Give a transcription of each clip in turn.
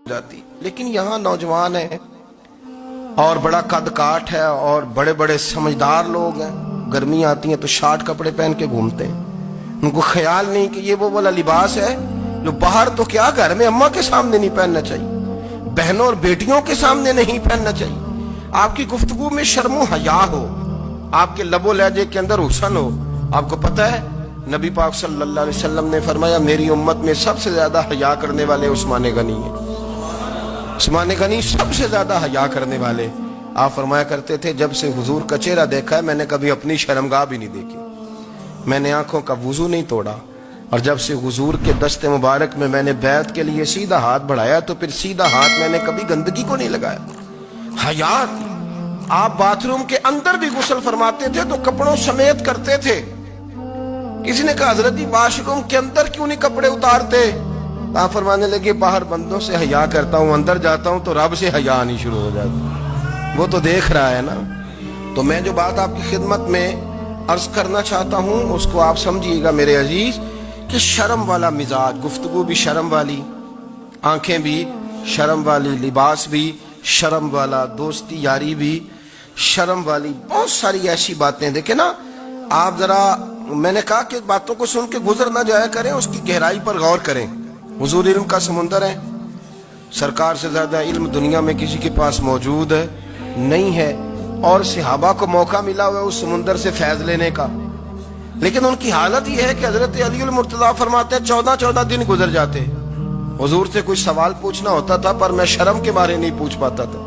जाती। लेकिन यहाँ नौजवान है और बड़ा कद काठ है और बड़े बड़े समझदार लोग हैं, गर्मी आती है तो शार्ट कपड़े पहन के घूमते हैं। उनको ख्याल नहीं कि ये वो वाला लिबास है जो बाहर तो क्या घर में अम्मा के सामने नहीं पहनना चाहिए, बहनों और बेटियों के सामने नहीं पहनना चाहिए। आपकी गुफ्तगू में शर्मो हया हो, आपके लबो लहजे के अंदर हुस्न हो। आपको पता है नबी पाक सल्लल्लाहु अलैहि वसल्लम ने फरमाया मेरी उम्मत में सबसे ज्यादा हया करने वाले उस्मान गनी है। उस्मान गनी सबसे ज्यादा हया करने वाले। आप फरमाया करते थे जब से हुजूर का चेहरा देखा है मैंने कभी अपनी शर्मगाह भी नहीं देखी, मैंने आंखों का वुजू नहीं तोड़ा, और जब से हुजूर के दस्ते मुबारक में मैंने बैत के लिए सीधा हाथ बढ़ाया तो फिर सीधा हाथ मैंने कभी गंदगी को नहीं लगाया। हयात। आप बाथरूम के अंदर भी गुस्ल फरमाते थे तो कपड़ों समेत करते थे। किसी ने कहा हजरत जी वाशरूम के अंदर क्यों नहीं कपड़े उतारते? आप फरमाने लगे बाहर बंदों से हया करता हूं, अंदर जाता हूं तो रब से हया आनी शुरू हो जाती। वो तो देख रहा है ना। तो मैं जो बात आपकी खिदमत में अर्ज करना चाहता हूं उसको आप समझिएगा मेरे अजीज, कि शर्म वाला मिजाज, गुफ्तगू भी शर्म वाली, आंखें भी शर्म वाली, लिबास भी शर्म वाला, दोस्ती यारी भी शर्म वाली, बहुत सारी ऐसी बातें। देखे ना आप जरा, मैंने कहा कि बातों को सुन के गुजर ना जाया करें, उसकी गहराई पर गौर करें। हुजूर इल्म का समुंदर है, सरकार से ज्यादा इल्म दुनिया में किसी के पास मौजूद नहीं है, और सहाबा को मौका मिला हुआ उस समुंदर से फैज लेने का। लेकिन उनकी हालत यह है कि हजरत अली मुर्तजा फरमाते 14-14 दिन गुजर जाते। हुजूर से कुछ सवाल पूछना होता था पर मैं शर्म के मारे नहीं पूछ पाता था।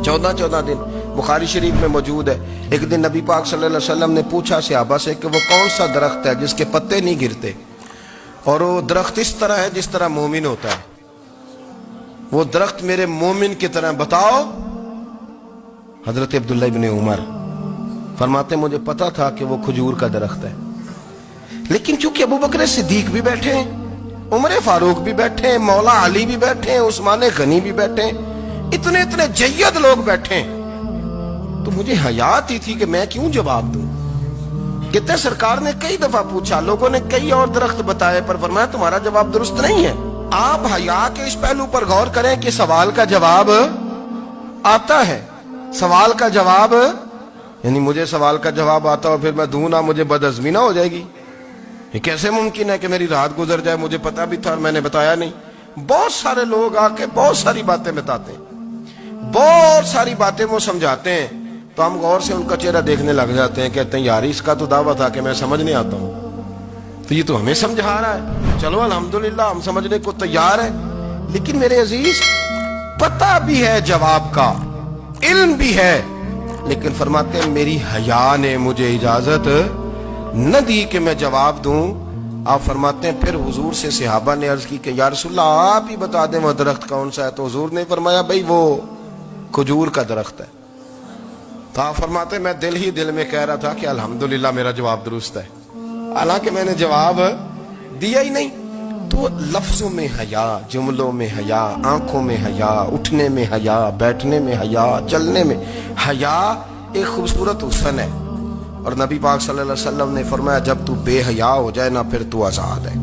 14-14 दिन बुखारी शरीफ में मौजूद है। एक दिन नबी पाक सल्लल्लाहु अलैहि वसल्लम ने पूछा सहाबा से कि वो कौन सा दरख्त है जिसके पत्ते नहीं गिरते, और वो दरख्त इस तरह है जिस तरह मोमिन होता है, वो दरख्त मेरे मोमिन की तरह बताओ। हजरत अब्दुल्लाह इब्ने उमर फरमाते मुझे पता था कि वो खजूर का दरख्त है, लेकिन चूंकि अबू बकर सिद्दीक भी बैठे हैं, उमर फारूक भी बैठे हैं, मौला अली भी बैठे हैं, उस्मान गनी भी बैठे हैं, इतने इतने जय्यद लोग बैठे हैं, तो मुझे हयात ही थी कि मैं क्यों जवाब दूं। कहते सरकार ने कई दफा पूछा, लोगों ने कई और दरख्त बताए, पर फरमाया तुम्हारा जवाब दुरुस्त नहीं है। आप हया के इस पहलू पर गौर करें कि सवाल का जवाब आता है। सवाल का जवाब यानी मुझे सवाल का जवाब आता हो फिर मैं दूं ना, मुझे बदअज़मी ना हो जाएगी। ये कैसे मुमकिन है कि मेरी रात गुजर जाए, मुझे पता भी था और मैंने बताया नहीं। बहुत सारे लोग आके बहुत सारी बातें बताते हैं, बहुत सारी बातें वो समझाते हैं, तो हम गौर से उनका चेहरा देखने लग जाते हैं, कहते हैं यार इसका तो दावा था कि मैं समझने आता हूं, तो ये तो हमें समझा रहा है। चलो अल्हम्दुलिल्लाह हम समझने को तैयार है। लेकिन मेरे अजीज पता भी है जवाब का, इल्म भी है, लेकिन फरमाते हैं मेरी हया ने मुझे इजाजत न दी कि मैं जवाब दूं। आप फरमाते हैं फिर हुजूर से सहाबा ने अर्ज की कि या रसूलल्लाह आप ही बता दें वो दरख्त कौन सा है। तो हुजूर ने फरमाया भाई वो खजूर का दरख्त है। तो आप फरमाते मैं दिल ही दिल में कह रहा था कि अल्हम्दुलिल्लाह मेरा जवाब दुरुस्त है, हालांकि मैंने जवाब दिया ही नहीं। तो लफ्जों में हया, जुमलों में हया, आंखों में हया, उठने में हया, बैठने में हया, चलने में हया एक खूबसूरत हुस्न है। और नबी पाक सल्लल्लाहु अलैहि वसल्लम ने फरमाया जब तू बेहया हो जाए ना फिर तू आजाद है।